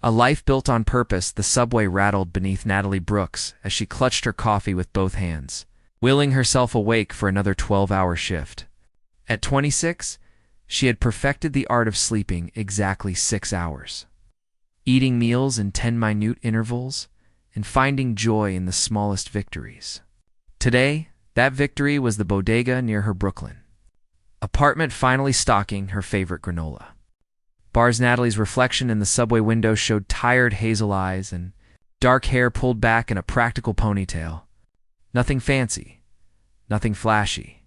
A life built on purpose. The subway rattled beneath Natalie Brooks as she clutched her coffee with both hands, willing herself awake for another 12-hour shift. At 26, she had perfected the art of sleeping exactly 6 hours, eating meals in 10 minute intervals, and finding joy in the smallest victories. Today, that victory was the bodega near her Brooklyn apartment finally stocking her favorite granola bars. Natalie's reflection in the subway window showed tired hazel eyes and dark hair pulled back in a practical ponytail. Nothing fancy, nothing flashy.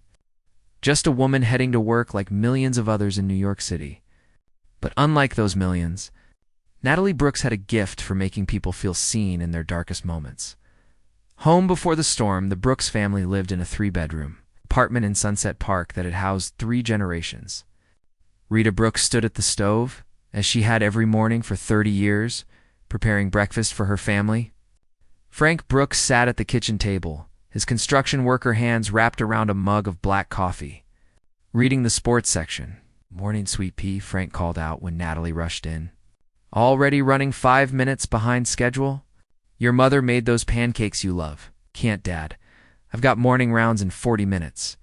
Just a woman heading to work like millions of others in New York City. But unlike those millions, Natalie Brooks had a gift for making people feel seen in their darkest moments. Home before the storm, the Brooks family lived in a 3-bedroom apartment in Sunset Park that had housed 3 generations. Rita Brooks stood at the stove, as she had every morning for 30 years, preparing breakfast for her family. Frank Brooks sat at the kitchen table, his construction worker hands wrapped around a mug of black coffee, reading the sports section. "Morning, sweet pea," Frank called out when Natalie rushed in. "Already running 5 minutes behind schedule? Your mother made those pancakes you love." "Can't, Dad. I've got morning rounds in 40 minutes.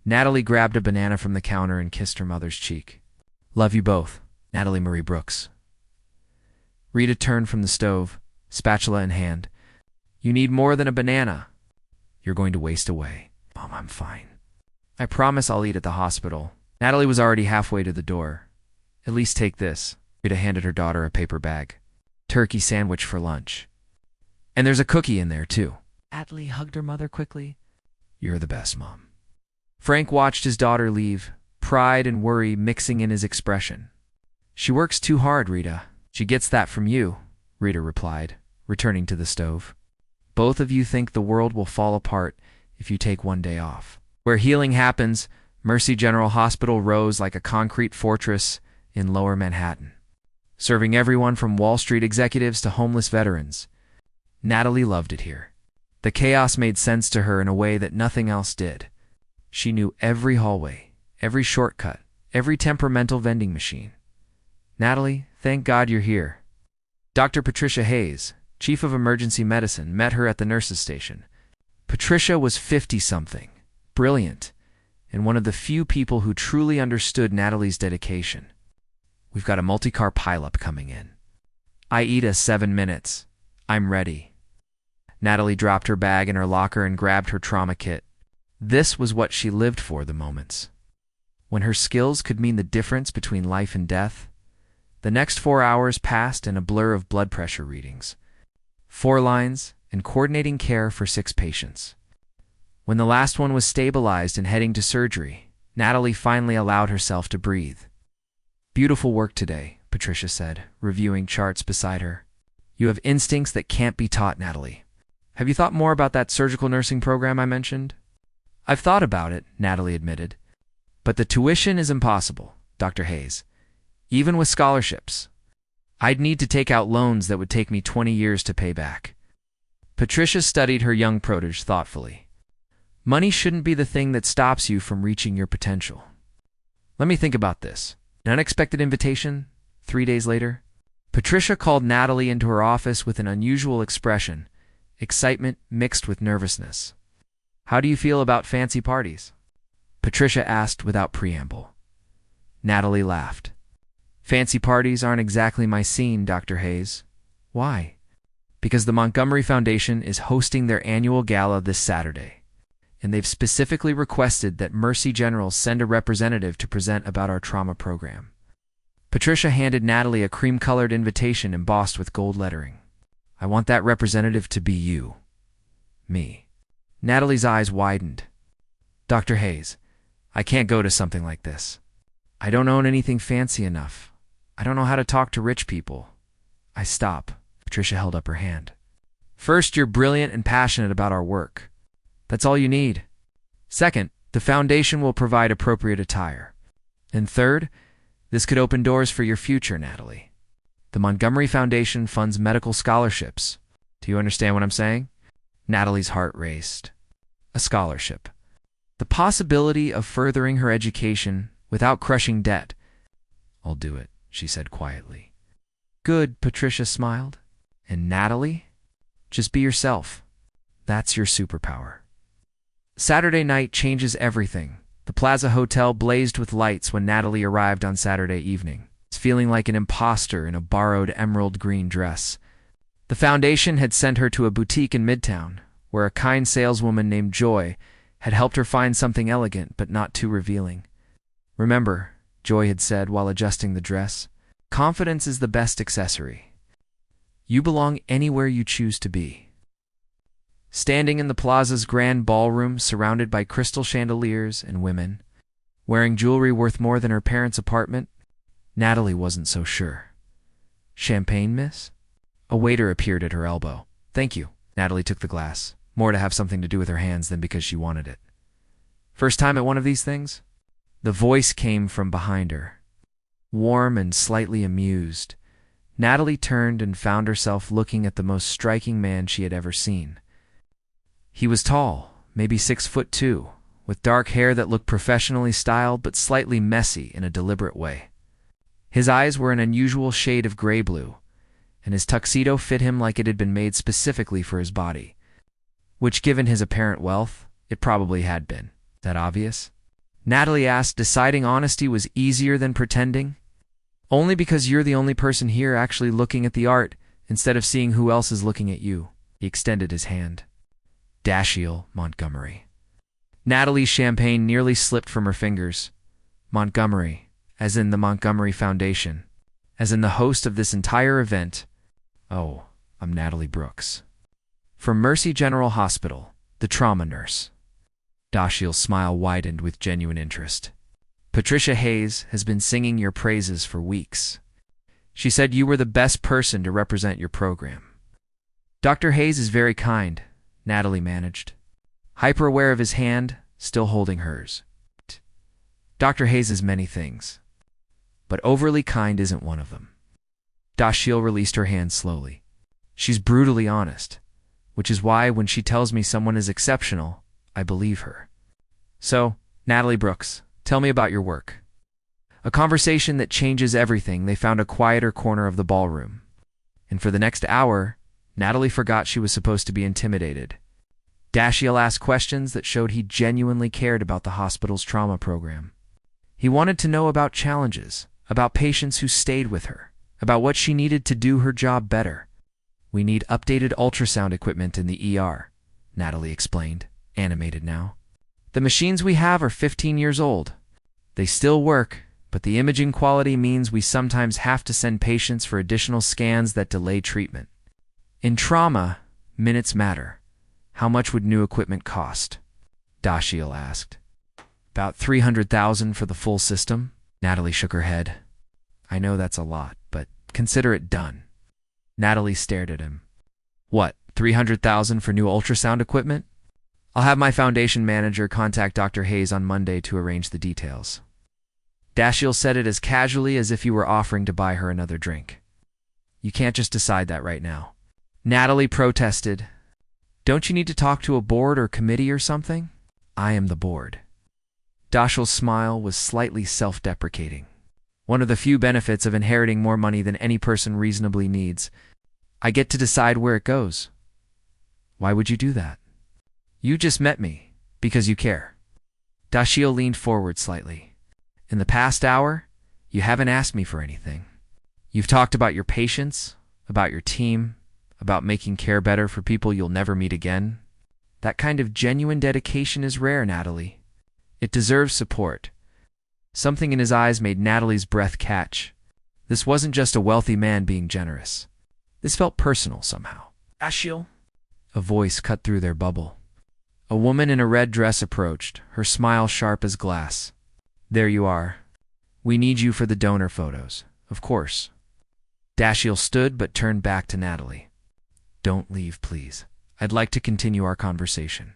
Natalie grabbed a banana from the counter and kissed her mother's cheek. "Love you both, Natalie Marie Brooks." Rita turned from the stove, spatula in hand. "You need more than a banana. You're going to waste away." "Mom, I'm fine. I promise I'll eat at the hospital." Natalie was already halfway to the door. "At least take this." Rita handed her daughter a paper bag. "Turkey sandwich for lunch. And there's a cookie in there, too." Natalie hugged her mother quickly. "You're the best, Mom." Frank watched his daughter leave, pride and worry mixing in his expression. "She works too hard, Rita." "She gets that from you," Rita replied, returning to the stove. "Both of you think the world will fall apart if you take one day off." Where healing happens, Mercy General Hospital rose like a concrete fortress in Lower Manhattan, serving everyone from Wall Street executives to homeless veterans. Natalie loved it here. The chaos made sense to her in a way that nothing else did. She knew every hallway, every shortcut, every temperamental vending machine. "Natalie, thank God you're here." Dr. Patricia Hayes, chief of emergency medicine, met her at the nurses' station. Patricia was 50-something, brilliant, and one of the few people who truly understood Natalie's dedication. "We've got a multi-car pileup coming in. Aida, 7 minutes. I'm ready." Natalie dropped her bag in her locker and grabbed her trauma kit. This was what she lived for, the moments when her skills could mean the difference between life and death. The next 4 hours passed in a blur of blood pressure readings, 4 lines, and coordinating care for 6 patients. When the last one was stabilized and heading to surgery, Natalie finally allowed herself to breathe. "Beautiful work today," Patricia said, reviewing charts beside her. "You have instincts that can't be taught, Natalie. Have you thought more about that surgical nursing program I mentioned?" "I've thought about it," Natalie admitted. "But the tuition is impossible, Dr. Hayes. Even with scholarships, I'd need to take out loans that would take me 20 years to pay back." Patricia studied her young protege thoughtfully. "Money shouldn't be the thing that stops you from reaching your potential. Let me think about this." An unexpected invitation 3 days later. Patricia called Natalie into her office with an unusual expression, excitement mixed with nervousness. "How do you feel about fancy parties?" Patricia asked without preamble. Natalie laughed. "Fancy parties aren't exactly my scene, Dr. Hayes." "Why?" "Because the Montgomery Foundation is hosting their annual gala this Saturday, and they've specifically requested that Mercy General send a representative to present about our trauma program." Patricia handed Natalie a cream-colored invitation embossed with gold lettering. "I want that representative to be you." "Me?" Natalie's eyes widened. "Dr. Hayes, I can't go to something like this. I don't own anything fancy enough. I don't know how to talk to rich people." "I stop." Patricia held up her hand. "First, you're brilliant and passionate about our work. That's all you need. Second, the foundation will provide appropriate attire. And third, this could open doors for your future, Natalie. The Montgomery Foundation funds medical scholarships. Do you understand what I'm saying?" Natalie's heart raced. A scholarship. The possibility of furthering her education without crushing debt. "I'll do it," she said quietly. Good, Patricia smiled. And Natalie? Just be yourself. That's your superpower. Saturday night changes everything. The Plaza Hotel blazed with lights when Natalie arrived on Saturday evening, feeling like an imposter in a borrowed emerald green dress. The foundation had sent her to a boutique in Midtown, where a kind saleswoman named Joy had helped her find something elegant but not too revealing. Remember, Joy had said while adjusting the dress, confidence is the best accessory. You belong anywhere you choose to be. Standing in the plaza's grand ballroom surrounded by crystal chandeliers and women, wearing jewelry worth more than her parents' apartment, Natalie wasn't so sure. Champagne, miss? A waiter appeared at her elbow. Thank you. Natalie took the glass, more to have something to do with her hands than because she wanted it. First time at one of these things? The voice came from behind her. Warm and slightly amused, Natalie turned and found herself looking at the most striking man she had ever seen. He was tall, maybe 6'2", with dark hair that looked professionally styled but slightly messy in a deliberate way. His eyes were an unusual shade of gray-blue, and his tuxedo fit him like it had been made specifically for his body, which, given his apparent wealth, it probably had been. Is that obvious? Natalie asked, deciding honesty was easier than pretending. Only because you're the only person here actually looking at the art, instead of seeing who else is looking at you. He extended his hand. Dashiell Montgomery. Natalie's champagne nearly slipped from her fingers. Montgomery, as in the Montgomery Foundation, as in the host of this entire event. Oh, I'm Natalie Brooks. From Mercy General Hospital, the trauma nurse. Dashiell's smile widened with genuine interest. Patricia Hayes has been singing your praises for weeks. She said you were the best person to represent your program. Dr. Hayes is very kind, Natalie managed, hyper-aware of his hand, still holding hers. Dr. Hayes is many things, but overly kind isn't one of them. Dashiell released her hand slowly. She's brutally honest, which is why when she tells me someone is exceptional, I believe her. So, Natalie Brooks, tell me about your work. A conversation that changes everything. They found a quieter corner of the ballroom. And for the next hour, Natalie forgot she was supposed to be intimidated. Dashiell asked questions that showed he genuinely cared about the hospital's trauma program. He wanted to know about challenges, about patients who stayed with her, about what she needed to do her job better. We need updated ultrasound equipment in the ER, Natalie explained, animated now. The machines we have are 15 years old. They still work, but the imaging quality means we sometimes have to send patients for additional scans that delay treatment. In trauma, minutes matter. How much would new equipment cost? Dashiell asked. About $300,000 for the full system? Natalie shook her head. I know that's a lot, but consider it done. Natalie stared at him. What, $300,000 for new ultrasound equipment? I'll have my foundation manager contact Dr. Hayes on Monday to arrange the details. Dashiell said it as casually as if he were offering to buy her another drink. You can't just decide that right now. Natalie protested. Don't you need to talk to a board or committee or something? I am the board. Dashiell's smile was slightly self-deprecating. One of the few benefits of inheriting more money than any person reasonably needs. I get to decide where it goes. Why would you do that? You just met me, because you care. Dashiell leaned forward slightly. In the past hour, you haven't asked me for anything. You've talked about your patients, about your team, about making care better for people you'll never meet again. That kind of genuine dedication is rare, Natalie. It deserves support. Something in his eyes made Natalie's breath catch. This wasn't just a wealthy man being generous. This felt personal somehow. Dashiell? A voice cut through their bubble. A woman in a red dress approached, her smile sharp as glass. There you are. We need you for the donor photos, of course. Dashiell stood but turned back to Natalie. Don't leave, please. I'd like to continue our conversation.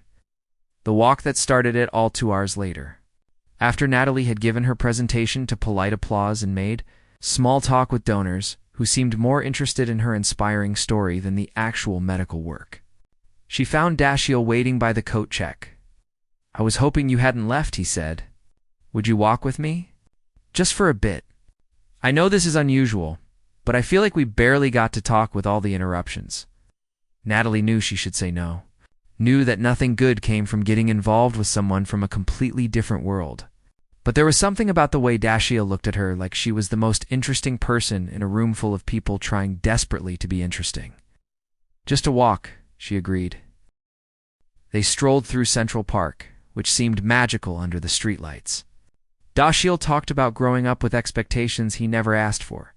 The walk that started it all 2 hours later. After Natalie had given her presentation to polite applause and made small talk with donors who seemed more interested in her inspiring story than the actual medical work, she found Dashiell waiting by the coat check. I was hoping you hadn't left, he said. Would you walk with me? Just for a bit. I know this is unusual, but I feel like we barely got to talk with all the interruptions. Natalie knew she should say no. Knew that nothing good came from getting involved with someone from a completely different world. But there was something about the way ThisReal looked at her like she was the most interesting person in a room full of people trying desperately to be interesting. Just a walk, she agreed. They strolled through Central Park, which seemed magical under the streetlights. ThisReal talked about growing up with expectations he never asked for,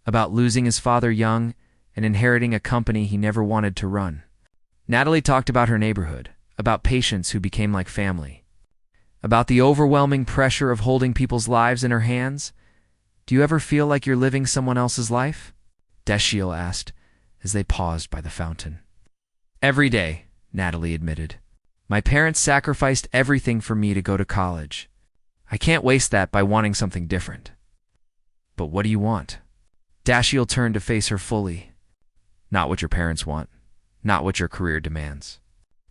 about losing his father young and inheriting a company he never wanted to run. Natalie talked about her neighborhood, about patients who became like family, about the overwhelming pressure of holding people's lives in her hands. Do you ever feel like you're living someone else's life? ThisReal asked as they paused by the fountain. Every day, Natalie admitted. My parents sacrificed everything for me to go to college. I can't waste that by wanting something different. But what do you want? ThisReal turned to face her fully. Not what your parents want. Not what your career demands.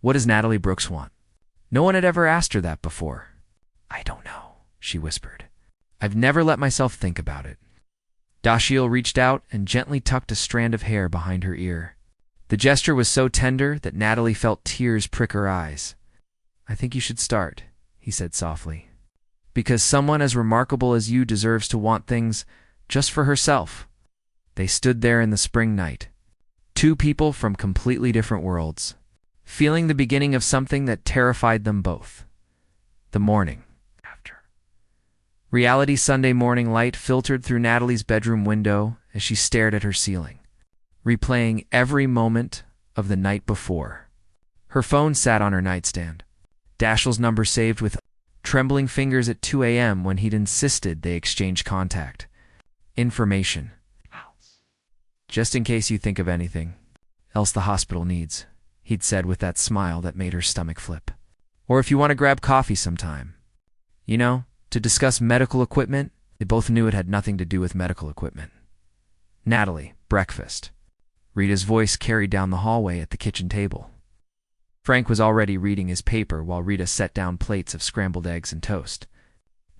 What does Natalie Brooks want? No one had ever asked her that before. I don't know, she whispered. I've never let myself think about it. ThisReal reached out and gently tucked a strand of hair behind her ear. The gesture was so tender that Natalie felt tears prick her eyes. I think you should start, he said softly. Because someone as remarkable as you deserves to want things just for herself. They stood there in the spring night. Two people from completely different worlds, feeling the beginning of something that terrified them both. The morning after. Reality Sunday morning light filtered through Natalie's bedroom window as she stared at her ceiling, replaying every moment of the night before. Her phone sat on her nightstand. ThisReal's number saved with trembling fingers at 2 a.m. when he'd insisted they exchange contact. Information. Just in case you think of anything else the hospital needs, he'd said with that smile that made her stomach flip. Or if you want to grab coffee sometime. You know, to discuss medical equipment. They both knew it had nothing to do with medical equipment. Natalie, breakfast. Rita's voice carried down the hallway at the kitchen table. Frank was already reading his paper while Rita set down plates of scrambled eggs and toast.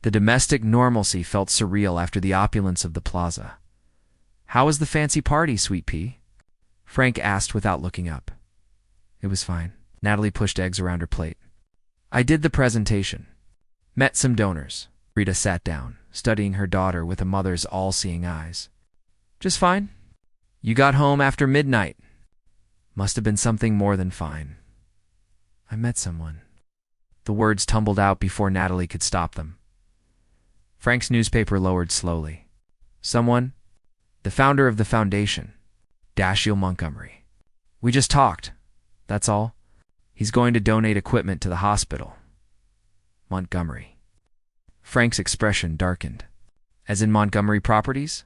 The domestic normalcy felt surreal after the opulence of the plaza. How was the fancy party, Sweet Pea? Frank asked without looking up. It was fine. Natalie pushed eggs around her plate. I did the presentation. Met some donors. Rita sat down, studying her daughter with a mother's all-seeing eyes. Just fine. You got home after midnight. Must have been something more than fine. I met someone. The words tumbled out before Natalie could stop them. Frank's newspaper lowered slowly. Someone? The founder of the foundation, ThisReal Montgomery. We just talked. That's all. He's going to donate equipment to the hospital. Montgomery. Frank's expression darkened. As in Montgomery Properties?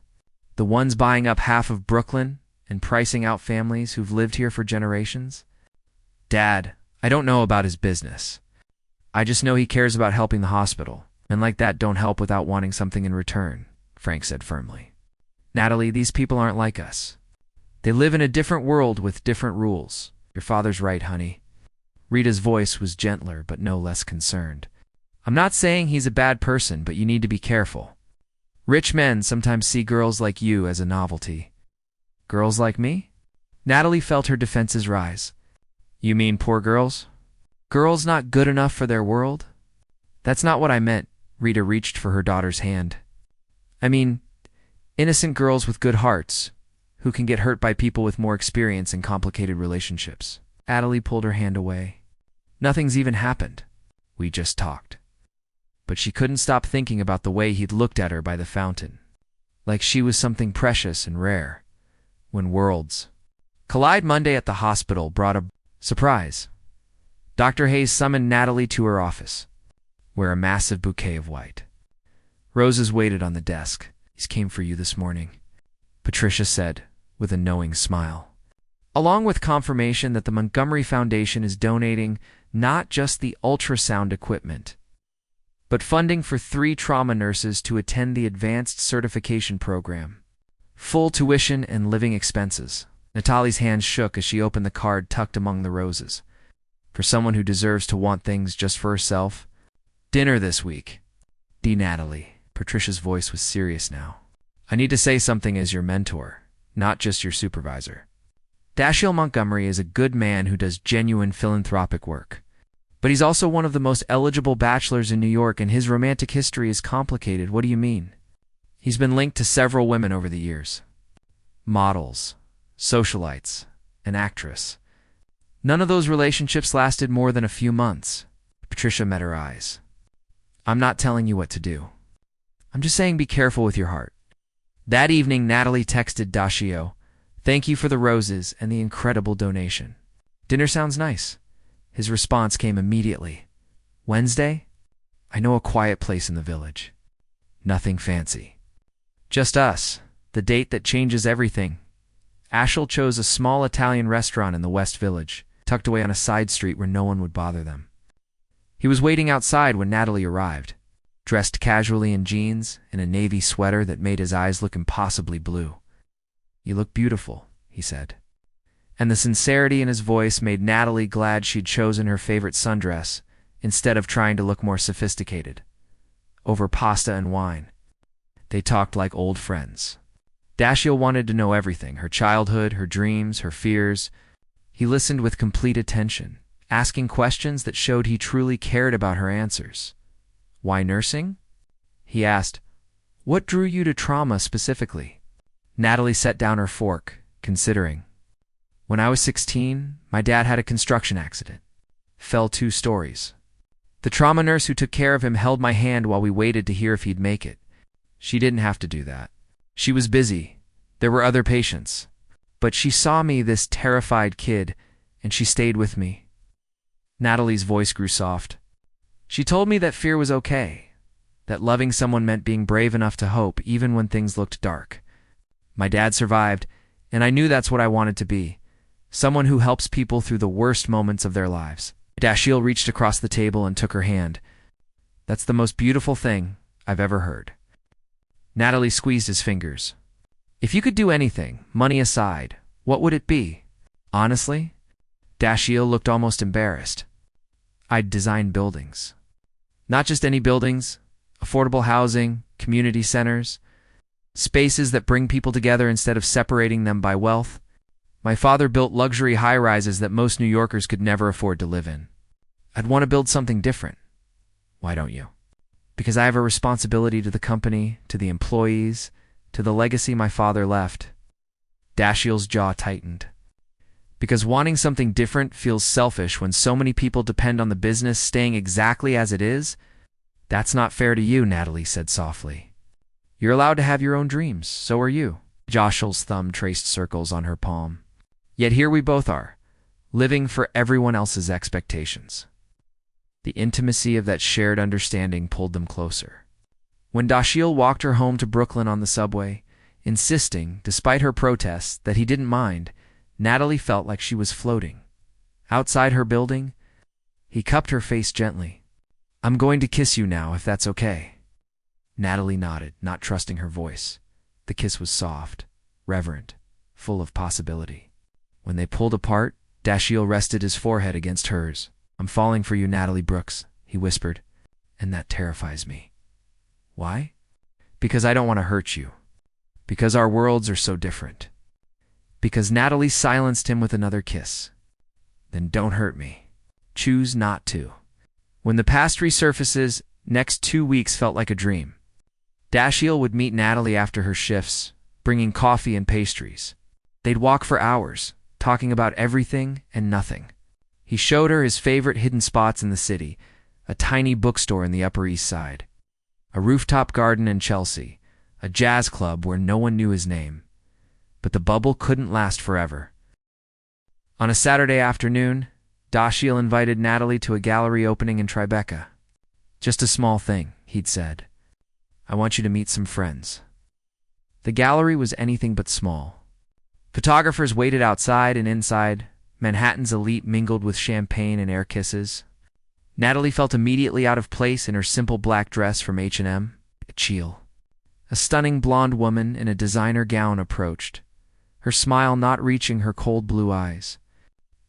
The ones buying up half of Brooklyn and pricing out families who've lived here for generations? Dad, I don't know about his business. I just know he cares about helping the hospital. Men like that don't help without wanting something in return, Frank said firmly. Natalie, these people aren't like us. They live in a different world with different rules. Your father's right, honey. Rita's voice was gentler but no less concerned. I'm not saying he's a bad person, but you need to be careful. Rich men sometimes see girls like you as a novelty. Girls like me? Natalie felt her defenses rise. You mean poor girls? Girls not good enough for their world? That's not what I meant. Rita reached for her daughter's hand. I mean, innocent girls with good hearts, who can get hurt by people with more experience in complicated relationships. Natalie pulled her hand away. Nothing's even happened. We just talked. But she couldn't stop thinking about the way he'd looked at her by the fountain, like she was something precious and rare. When worlds collide. Monday at the hospital brought a surprise. Dr. Hayes summoned Natalie to her office, where a massive bouquet of white roses waited on the desk. These came for you this morning, Patricia said, with a knowing smile, along with confirmation that the Montgomery Foundation is donating not just the ultrasound equipment, but funding for 3 trauma nurses to attend the advanced certification program. Full tuition and living expenses. Natalie's hands shook as she opened the card tucked among the roses. For someone who deserves to want things just for herself. Dinner this week. Natalie. Patricia's voice was serious now. I need to say something as your mentor, not just your supervisor. Dashiell Montgomery is a good man who does genuine philanthropic work. But he's also one of the most eligible bachelors in New York, and his romantic history is complicated. What do you mean? He's been linked to several women over the years. Models, socialites, an actress. None of those relationships lasted more than a few months. Patricia met her eyes. I'm not telling you what to do. I'm just saying be careful with your heart. That evening, Natalie texted Dashiell, "Thank you for the roses and the incredible donation. Dinner sounds nice." His response came immediately. "Wednesday? I know a quiet place in the village. Nothing fancy. Just us, the date that changes everything." Dashiell chose a small Italian restaurant in the West Village, tucked away on a side street where no one would bother them. He was waiting outside when Natalie arrived, dressed casually in jeans and a navy sweater that made his eyes look impossibly blue. "You look beautiful," he said. And the sincerity in his voice made Natalie glad she'd chosen her favorite sundress instead of trying to look more sophisticated. Over pasta and wine, they talked like old friends. Dashiell wanted to know everything, her childhood, her dreams, her fears. He listened with complete attention, asking questions that showed he truly cared about her answers. "Why nursing?" he asked. "What drew you to trauma specifically?" Natalie set down her fork, considering. "When I was 16, my dad had a construction accident. Fell 2 stories. The trauma nurse who took care of him held my hand while we waited to hear if he'd make it. She didn't have to do that. She was busy. There were other patients. But she saw me, this terrified kid, and she stayed with me." Natalie's voice grew soft. "She told me that fear was okay, that loving someone meant being brave enough to hope even when things looked dark. My dad survived, and I knew that's what I wanted to be. Someone who helps people through the worst moments of their lives." Dashiell reached across the table and took her hand. "That's the most beautiful thing I've ever heard." Natalie squeezed his fingers. "If you could do anything, money aside, what would it be?" "Honestly?" Dashiell looked almost embarrassed. "I'd design buildings. Not just any buildings, affordable housing, community centers, spaces that bring people together instead of separating them by wealth. My father built luxury high-rises that most New Yorkers could never afford to live in. I'd want to build something different." "Why don't you?" "Because I have a responsibility to the company, to the employees, to the legacy my father left." Dashiell's jaw tightened. "Because wanting something different feels selfish when so many people depend on the business staying exactly as it is? That's not fair to you," Natalie said softly. "You're allowed to have your own dreams, so are you." Dashiell's thumb traced circles on her palm. "Yet here we both are, living for everyone else's expectations." The intimacy of that shared understanding pulled them closer. When Dashiell walked her home to Brooklyn on the subway, insisting, despite her protests, that he didn't mind, Natalie felt like she was floating. Outside her building, he cupped her face gently. "I'm going to kiss you now, if that's okay." Natalie nodded, not trusting her voice. The kiss was soft, reverent, full of possibility. When they pulled apart, Dashiell rested his forehead against hers. "I'm falling for you, Natalie Brooks," he whispered, "and that terrifies me." "Why?" "Because I don't want to hurt you. Because our worlds are so different." Because Natalie silenced him with another kiss. "Then don't hurt me. Choose not to." When the past resurfaces, next 2 weeks felt like a dream. Dashiell would meet Natalie after her shifts, bringing coffee and pastries. They'd walk for hours, talking about everything and nothing. He showed her his favorite hidden spots in the city, a tiny bookstore in the Upper East Side, a rooftop garden in Chelsea, a jazz club where no one knew his name. But the bubble couldn't last forever. On a Saturday afternoon, Dashiell invited Natalie to a gallery opening in Tribeca. "Just a small thing," he'd said. "I want you to meet some friends." The gallery was anything but small. Photographers waited outside and inside. Manhattan's elite mingled with champagne and air kisses. Natalie felt immediately out of place in her simple black dress from H&M. Chill. A stunning blonde woman in a designer gown approached, her smile not reaching her cold blue eyes.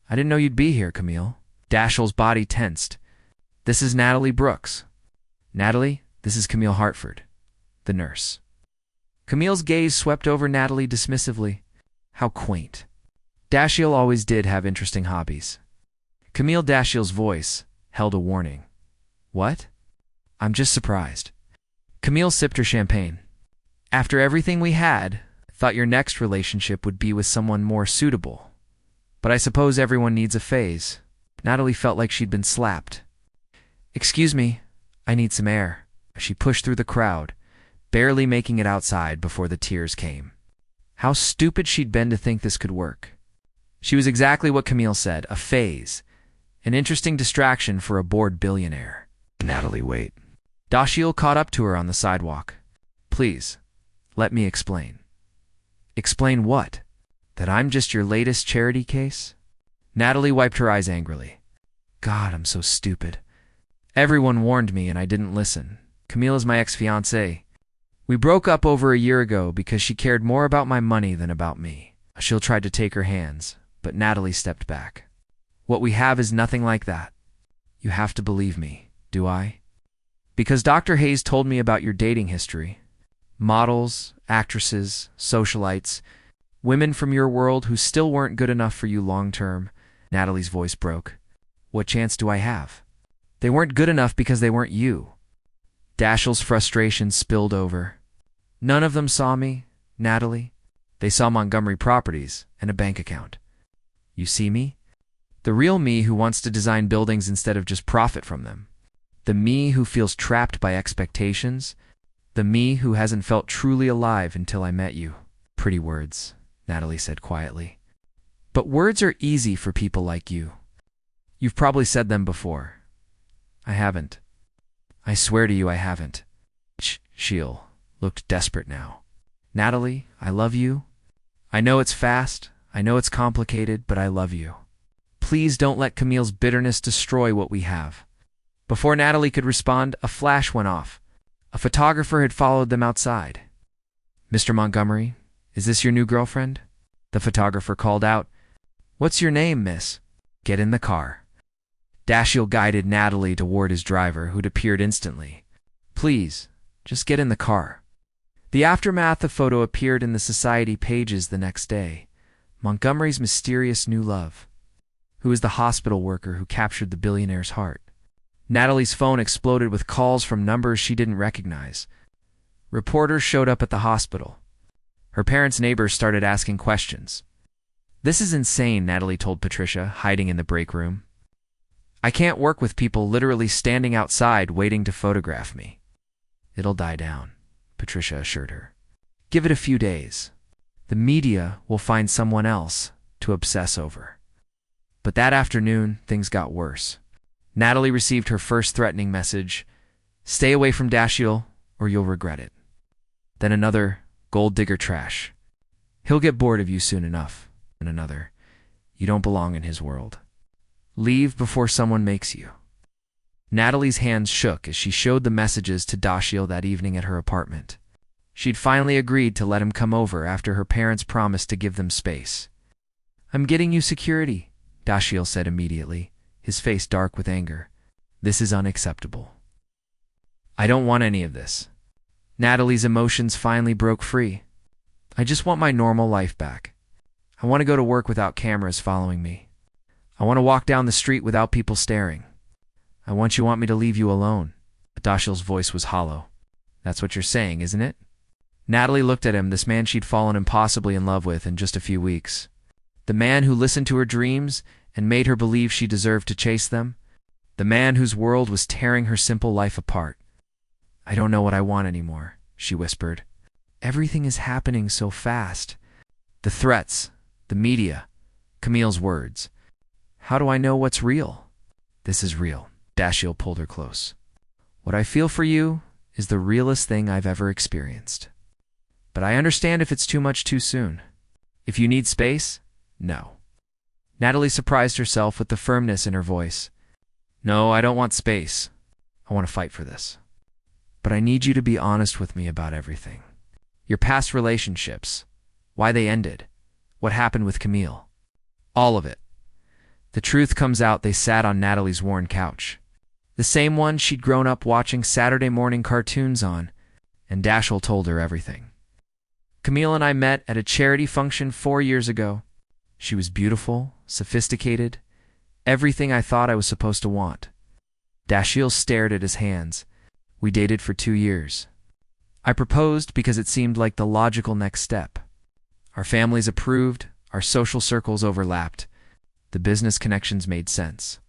"I didn't know you'd be here, Camille." Dashiell's body tensed. "This is Natalie Brooks." "Natalie, this is Camille Hartford, the nurse." Camille's gaze swept over Natalie dismissively. How quaint. Dashiell always did have interesting hobbies. Camille Dashiell's voice held a warning. What? I'm just surprised. Camille sipped her champagne. After everything we had, I thought your next relationship would be with someone more suitable. But I suppose everyone needs a phase. Natalie felt like she'd been slapped. Excuse me, I need some air. She pushed through the crowd, barely making it outside before the tears came. How stupid she'd been to think this could work. She was exactly what Camille said, a phase. An interesting distraction for a bored billionaire. Natalie, wait. Dashiell caught up to her on the sidewalk. Please, let me explain. Explain what? That I'm just your latest charity case? Natalie wiped her eyes angrily. God, I'm so stupid. Everyone warned me and I didn't listen. Camille is my ex-fiancée. We broke up over a year ago because she cared more about my money than about me. Dashiell tried to take her hands, but Natalie stepped back. What we have is nothing like that. You have to believe me, do I? Because Dr. Hayes told me about your dating history. Models, actresses, socialites, women from your world who still weren't good enough for you long-term. Natalie's voice broke. What chance do I have? They weren't good enough because they weren't you. Dashiell's frustration spilled over. None of them saw me, Natalie. They saw Montgomery Properties and a bank account. You see me? The real me who wants to design buildings instead of just profit from them. The me who feels trapped by expectations. The me who hasn't felt truly alive until I met you. Pretty words, Natalie said quietly. But words are easy for people like you. You've probably said them before. I haven't. I swear to you I haven't. Sheil looked desperate now. Natalie, I love you. I know it's fast. I know it's complicated, but I love you. Please don't let Camille's bitterness destroy what we have. Before Natalie could respond, a flash went off. A photographer had followed them outside. Mr. Montgomery, is this your new girlfriend? The photographer called out. What's your name, miss? Get in the car. Dashiell guided Natalie toward his driver, who'd appeared instantly. Please, just get in the car. The aftermath of photo appeared in the society pages the next day. Montgomery's mysterious new love. Who is the hospital worker who captured the billionaire's heart? Natalie's phone exploded with calls from numbers she didn't recognize. Reporters showed up at the hospital. Her parents' neighbors started asking questions. This is insane, Natalie told Patricia, hiding in the break room. I can't work with people literally standing outside waiting to photograph me. It'll die down, Patricia assured her. Give it a few days. The media will find someone else to obsess over. But that afternoon, things got worse. Natalie received her first threatening message. Stay away from Dashiell or you'll regret it. Then another, gold digger trash. He'll get bored of you soon enough. And another, you don't belong in his world. Leave before someone makes you. Natalie's hands shook as she showed the messages to Dashiell that evening at her apartment. She'd finally agreed to let him come over after her parents promised to give them space. I'm getting you security, Dashiell said immediately, his face dark with anger. This is unacceptable. I don't want any of this. Natalie's emotions finally broke free. I just want my normal life back. I want to go to work without cameras following me. I want to walk down the street without people staring. I want me to leave you alone. Dashiell's voice was hollow. That's what you're saying, isn't it? Natalie looked at him, this man she'd fallen impossibly in love with in just a few weeks. The man who listened to her dreams and made her believe she deserved to chase them. The man whose world was tearing her simple life apart. I don't know what I want anymore, she whispered. Everything is happening so fast. The threats, the media, Camille's words. How do I know what's real? This is real. Dashiell pulled her close. What I feel for you is the realest thing I've ever experienced. But I understand if it's too much too soon. If you need space, no. Natalie surprised herself with the firmness in her voice. No, I don't want space. I want to fight for this. But I need you to be honest with me about everything. Your past relationships, why they ended, what happened with Camille. All of it. The truth comes out they sat on Natalie's worn couch. The same one she'd grown up watching Saturday morning cartoons on, and Dashiell told her everything. Camille and I met at a charity function 4 years ago. She was beautiful, sophisticated, everything I thought I was supposed to want. Dashiell stared at his hands. We dated for 2 years. I proposed because it seemed like the logical next step. Our families approved, our social circles overlapped. The business connections made sense.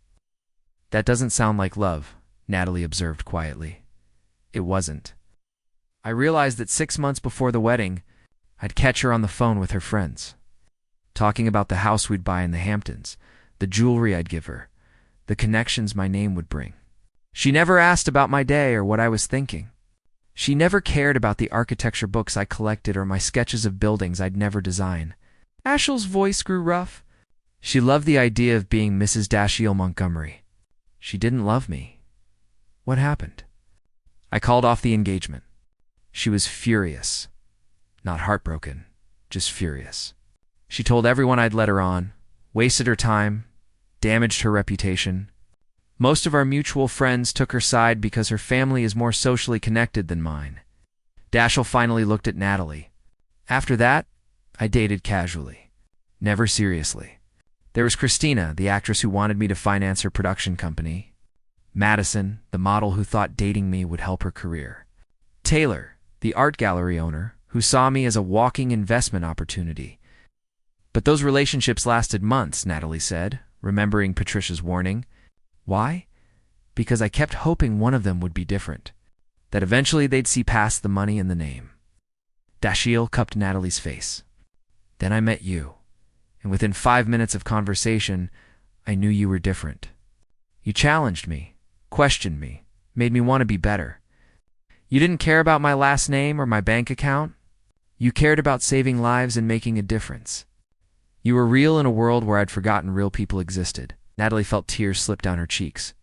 That doesn't sound like love, Natalie observed quietly. It wasn't. I realized that 6 months before the wedding, I'd catch her on the phone with her friends, talking about the house we'd buy in the Hamptons, the jewelry I'd give her, the connections my name would bring. She never asked about my day or what I was thinking. She never cared about the architecture books I collected or my sketches of buildings I'd never design. Dashiell's voice grew rough. She loved the idea of being Mrs. Dashiell Montgomery. She didn't love me. What happened? I called off the engagement. She was furious. Not heartbroken, just furious. She told everyone I'd let her on, wasted her time, damaged her reputation. Most of our mutual friends took her side because her family is more socially connected than mine. Dashiell finally looked at Natalie. After that, I dated casually, never seriously. There was Christina, the actress who wanted me to finance her production company. Madison, the model who thought dating me would help her career. Taylor, the art gallery owner, who saw me as a walking investment opportunity. But those relationships lasted months, Natalie said, remembering Patricia's warning. Why? Because I kept hoping one of them would be different, that eventually they'd see past the money and the name. Dashiell cupped Natalie's face. Then I met you, and within 5 minutes of conversation, I knew you were different. You challenged me, questioned me, made me want to be better. You didn't care about my last name or my bank account. You cared about saving lives and making a difference. You were real in a world where I'd forgotten real people existed. Natalie felt tears slip down her cheeks.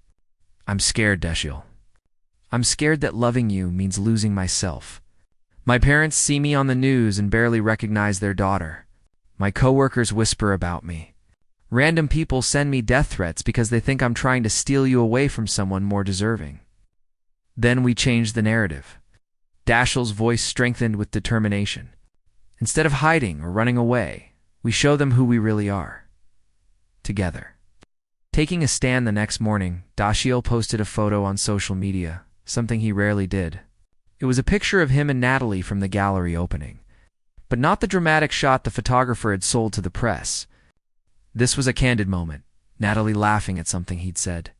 I'm scared, Dashiell. I'm scared that loving you means losing myself. My parents see me on the news and barely recognize their daughter. My coworkers whisper about me. Random people send me death threats because they think I'm trying to steal you away from someone more deserving. Then we changed the narrative. Dashiell's voice strengthened with determination. Instead of hiding or running away, we show them who we really are. Together. Taking a stand the next morning, Dashiell posted a photo on social media, something he rarely did. It was a picture of him and Natalie from the gallery opening, but not the dramatic shot the photographer had sold to the press. This was a candid moment, Natalie laughing at something he'd said.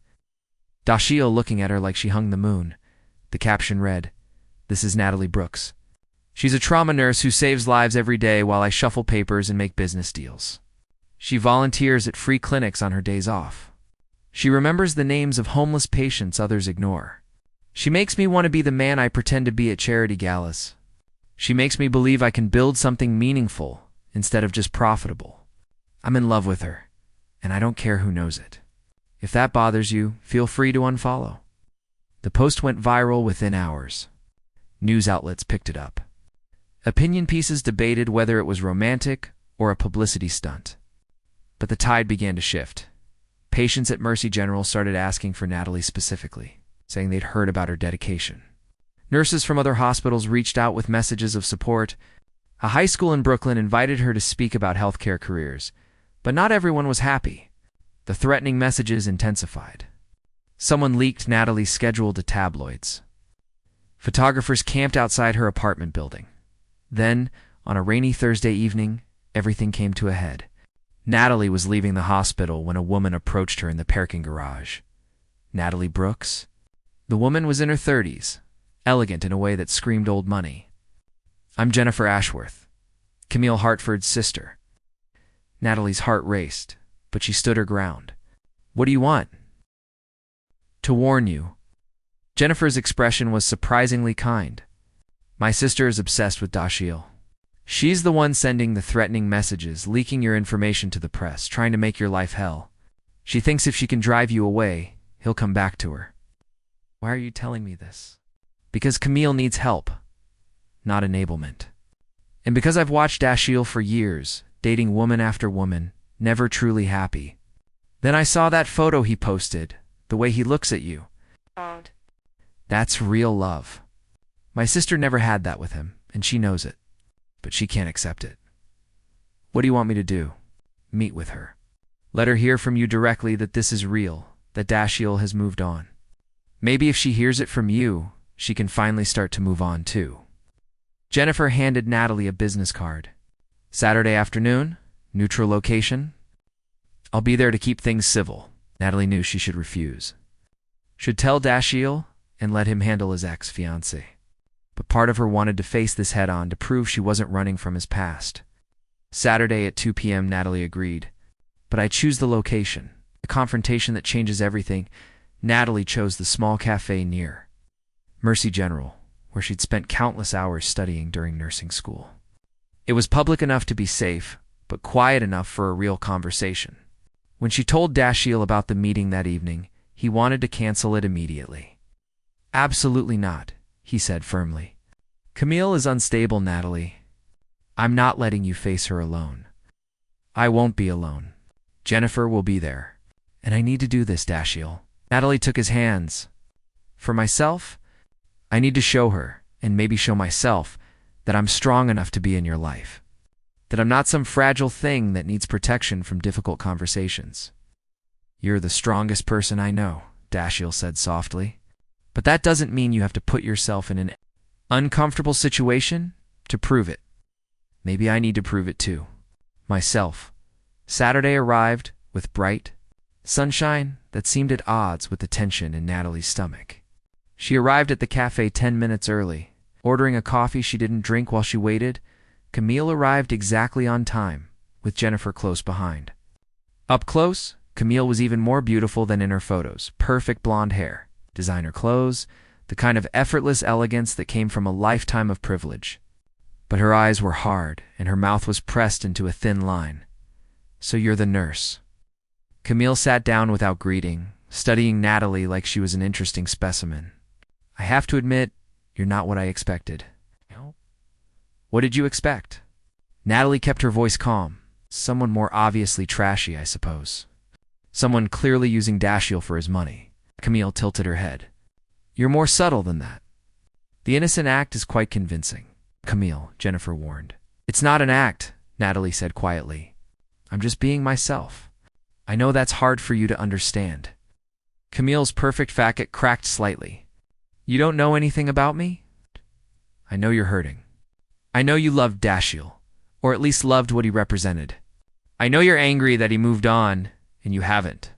Dashiell looking at her like she hung the moon. The caption read, "This is Natalie Brooks. She's a trauma nurse who saves lives every day while I shuffle papers and make business deals. She volunteers at free clinics on her days off. She remembers the names of homeless patients others ignore. She makes me want to be the man I pretend to be at charity galas. She makes me believe I can build something meaningful instead of just profitable. I'm in love with her, and I don't care who knows it. If that bothers you, feel free to unfollow." The post went viral within hours. News outlets picked it up. Opinion pieces debated whether it was romantic or a publicity stunt. But the tide began to shift. Patients at Mercy General started asking for Natalie specifically, saying they'd heard about her dedication. Nurses from other hospitals reached out with messages of support. A high school in Brooklyn invited her to speak about healthcare careers, but not everyone was happy. The threatening messages intensified. Someone leaked Natalie's schedule to tabloids. Photographers camped outside her apartment building. Then, on a rainy Thursday evening, everything came to a head. Natalie was leaving the hospital when a woman approached her in the parking garage. Natalie Brooks? The woman was in her 30s, elegant in a way that screamed old money. "I'm Jennifer Ashworth, Camille Hartford's sister." Natalie's heart raced, but she stood her ground. "What do you want?" "To warn you." Jennifer's expression was surprisingly kind. "My sister is obsessed with Dashiell. She's the one sending the threatening messages, leaking your information to the press, trying to make your life hell. She thinks if she can drive you away, he'll come back to her." "Why are you telling me this?" "Because Camille needs help, not enablement. And because I've watched Dashiell for years, dating woman after woman, never truly happy. Then I saw that photo he posted, the way he looks at you. That's real love. My sister never had that with him, and she knows it. but she can't accept it. What do you want me to do? Meet with her. Let her hear from you directly that this is real, that ThisReal has moved on. Maybe if she hears it from you, she can finally start to move on too. Jennifer handed Natalie a business card. Saturday afternoon, neutral location. I'll be there to keep things civil. Natalie knew she should refuse. Should tell ThisReal and let him handle his ex-fiancée. But part of her wanted to face this head-on to prove she wasn't running from his past. Saturday at 2 p.m. Natalie agreed. But I choose the location. The confrontation that changes everything. Natalie chose the small cafe near Mercy General, where she'd spent countless hours studying during nursing school. It was public enough to be safe, but quiet enough for a real conversation. When she told ThisReal about the meeting that evening, he wanted to cancel it immediately. Absolutely not, he said firmly. Camille is unstable, Natalie. I'm not letting you face her alone. I won't be alone. Jennifer will be there. And I need to do this, ThisReal. Natalie took his hands. For myself, I need to show her, and maybe show myself, that I'm strong enough to be in your life. That I'm not some fragile thing that needs protection from difficult conversations. You're the strongest person I know, ThisReal said softly. But that doesn't mean you have to put yourself in an uncomfortable situation to prove it. Maybe I need to prove it too. Myself. Saturday arrived with bright sunshine that seemed at odds with the tension in Natalie's stomach. She arrived at the cafe 10 minutes early. Ordering a coffee she didn't drink while she waited, Camille arrived exactly on time, with Jennifer close behind. Up close, Camille was even more beautiful than in her photos. Perfect blonde hair, designer clothes, the kind of effortless elegance that came from a lifetime of privilege. But her eyes were hard, and her mouth was pressed into a thin line. So you're the nurse. Camille sat down without greeting, studying Natalie like she was an interesting specimen. I have to admit, you're not what I expected. What did you expect? Natalie kept her voice calm. Someone more obviously trashy, I suppose. Someone clearly using ThisReal for his money. Camille tilted her head. You're more subtle than that. The innocent act is quite convincing. Camille, Jennifer warned. It's not an act, Natalie said quietly. I'm just being myself. I know that's hard for you to understand. Camille's perfect facet cracked slightly. You don't know anything about me? I know you're hurting. I know you loved ThisReal, or at least loved what he represented. I know you're angry that he moved on, and you haven't.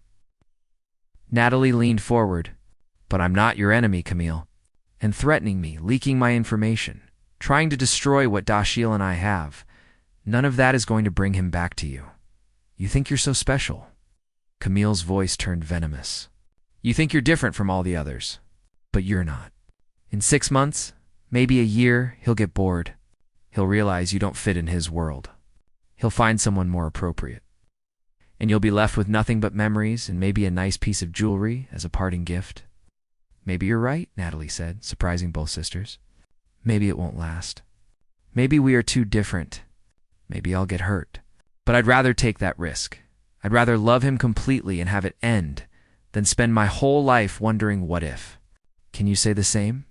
Natalie leaned forward. But I'm not your enemy, Camille. And threatening me, leaking my information, trying to destroy what ThisReal and I have, none of that is going to bring him back to you. You think you're so special. Camille's voice turned venomous. You think you're different from all the others, but you're not. In 6 months, maybe a year, he'll get bored. He'll realize you don't fit in his world. He'll find someone more appropriate. And you'll be left with nothing but memories and maybe a nice piece of jewelry as a parting gift. Maybe you're right, Natalie said, surprising both sisters. Maybe it won't last. Maybe we are too different. Maybe I'll get hurt. But I'd rather take that risk. I'd rather love him completely and have it end than spend my whole life wondering what if. Can you say the same?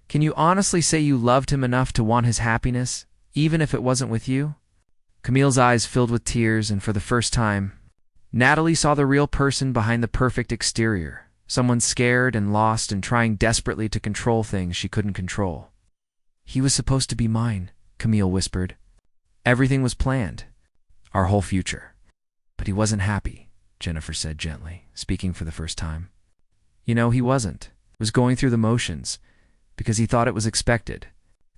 Can you honestly say you loved him enough to want his happiness, even if it wasn't with you? Camille's eyes filled with tears, and for the first time, Natalie saw the real person behind the perfect exterior, someone scared and lost and trying desperately to control things she couldn't control. He was supposed to be mine, Camille whispered. Everything was planned, our whole future. But he wasn't happy, Jennifer said gently, speaking for the first time. You know, he wasn't. He was going through the motions, because he thought it was expected.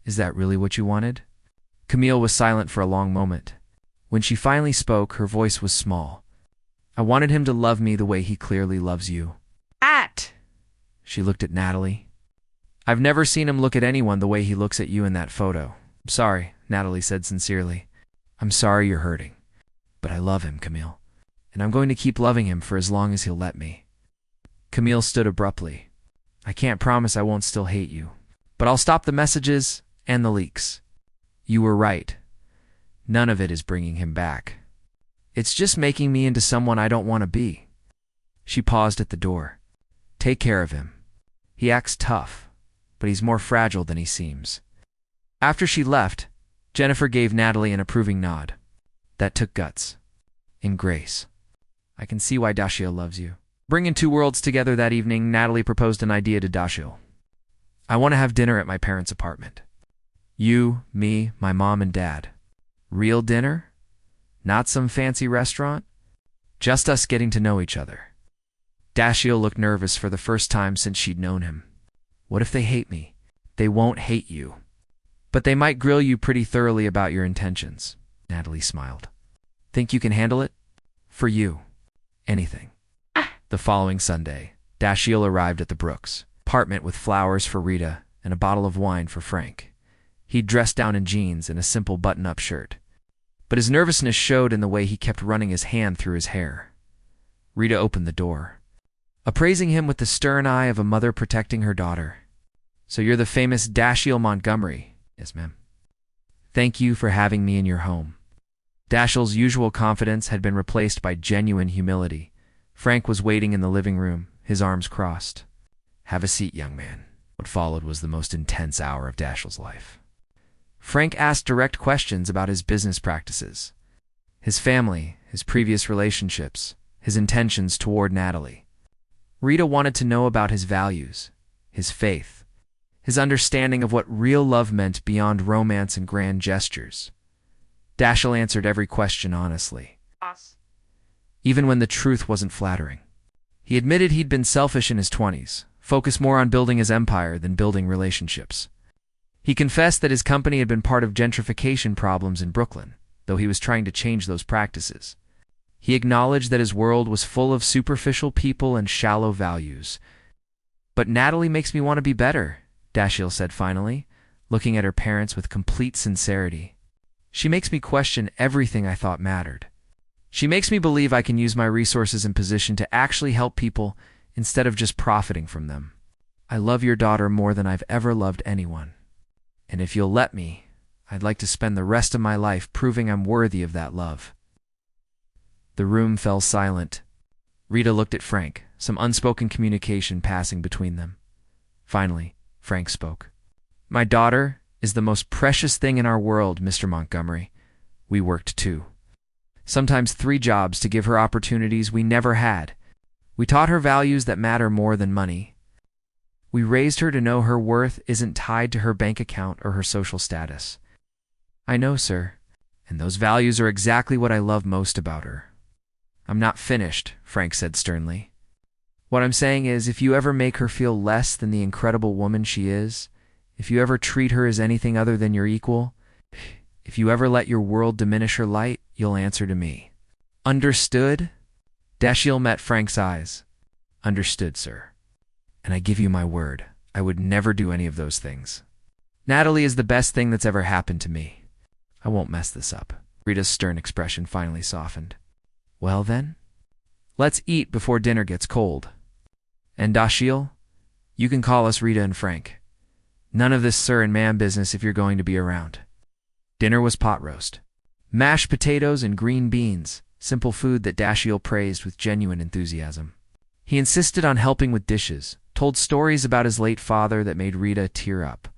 Is that really what you wanted? Camille was silent for a long moment. When she finally spoke, her voice was small. I wanted him to love me the way he clearly loves you. She looked at Natalie. I've never seen him look at anyone the way he looks at you in that photo. I'm sorry, Natalie said sincerely. I'm sorry you're hurting. But I love him, Camille. And I'm going to keep loving him for as long as he'll let me. Camille stood abruptly. I can't promise I won't still hate you, but I'll stop the messages and the leaks. You were right. None of it is bringing him back. It's just making me into someone I don't want to be. She paused at the door. Take care of him. He acts tough, but he's more fragile than he seems. After she left, Jennifer gave Natalie an approving nod. That took guts. And grace. I can see why Dashiell loves you. Bringing two worlds together that evening, Natalie proposed an idea to Dashiell. I want to have dinner at my parents' apartment. You, me, my mom and dad. Real dinner? Not some fancy restaurant? Just us getting to know each other. Dashiell looked nervous for the first time since she'd known him. What if they hate me? They won't hate you. But they might grill you pretty thoroughly about your intentions. Natalie smiled. Think you can handle it? For you. Anything. The following Sunday, Dashiell arrived at the Brooks' apartment with flowers for Rita and a bottle of wine for Frank. He'd dressed down in jeans and a simple button-up shirt. But his nervousness showed in the way he kept running his hand through his hair. Rita opened the door, appraising him with the stern eye of a mother protecting her daughter. So you're the famous Dashiell Montgomery? Yes, ma'am. Thank you for having me in your home. Dashiell's usual confidence had been replaced by genuine humility. Frank was waiting in the living room, his arms crossed. Have a seat, young man. What followed was the most intense hour of Dashiell's life. Frank asked direct questions about his business practices, his family, his previous relationships, his intentions toward Natalie. Rita wanted to know about his values, his faith, his understanding of what real love meant beyond romance and grand gestures. Dashiell answered every question honestly, even when the truth wasn't flattering. He admitted he'd been selfish in his 20s, focused more on building his empire than building relationships. He confessed that his company had been part of gentrification problems in Brooklyn, though he was trying to change those practices. He acknowledged that his world was full of superficial people and shallow values. But Natalie makes me want to be better, Dashiell said finally, looking at her parents with complete sincerity. She makes me question everything I thought mattered. She makes me believe I can use my resources and position to actually help people instead of just profiting from them. I love your daughter more than I've ever loved anyone. And if you'll let me, I'd like to spend the rest of my life proving I'm worthy of that love. The room fell silent. Rita looked at Frank, some unspoken communication passing between them. Finally, Frank spoke. My daughter is the most precious thing in our world, Mr. Montgomery. We worked 2, sometimes 3 jobs to give her opportunities we never had. We taught her values that matter more than money. We raised her to know her worth isn't tied to her bank account or her social status. I know, sir, and those values are exactly what I love most about her. I'm not finished, Frank said sternly. What I'm saying is, if you ever make her feel less than the incredible woman she is, if you ever treat her as anything other than your equal, if you ever let your world diminish her light, you'll answer to me. Understood? Dashiell met Frank's eyes. Understood, sir. And I give you my word, I would never do any of those things. Natalie is the best thing that's ever happened to me. I won't mess this up. Rita's stern expression finally softened. Well then, let's eat before dinner gets cold. And Dashiell, you can call us Rita and Frank. None of this sir and ma'am business if you're going to be around. Dinner was pot roast. Mashed potatoes and green beans, simple food that Dashiell praised with genuine enthusiasm. He insisted on helping with dishes, told stories about his late father that made Rita tear up,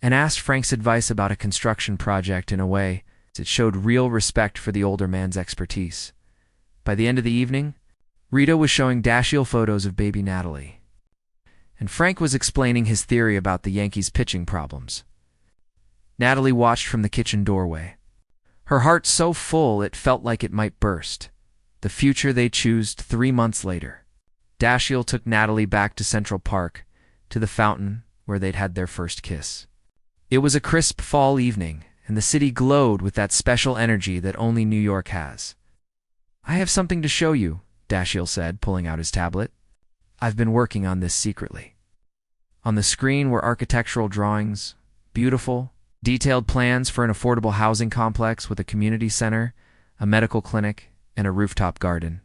and asked Frank's advice about a construction project in a way that showed real respect for the older man's expertise. By the end of the evening, Rita was showing Dashiell photos of baby Natalie, and Frank was explaining his theory about the Yankees' pitching problems. Natalie watched from the kitchen doorway, her heart so full it felt like it might burst. The future they chose 3 months later. Dashiell took Natalie back to Central Park, to the fountain where they'd had their first kiss. It was a crisp fall evening, and the city glowed with that special energy that only New York has. I have something to show you, Dashiell said, pulling out his tablet. I've been working on this secretly. On the screen were architectural drawings, beautiful, detailed plans for an affordable housing complex with a community center, a medical clinic, and a rooftop garden.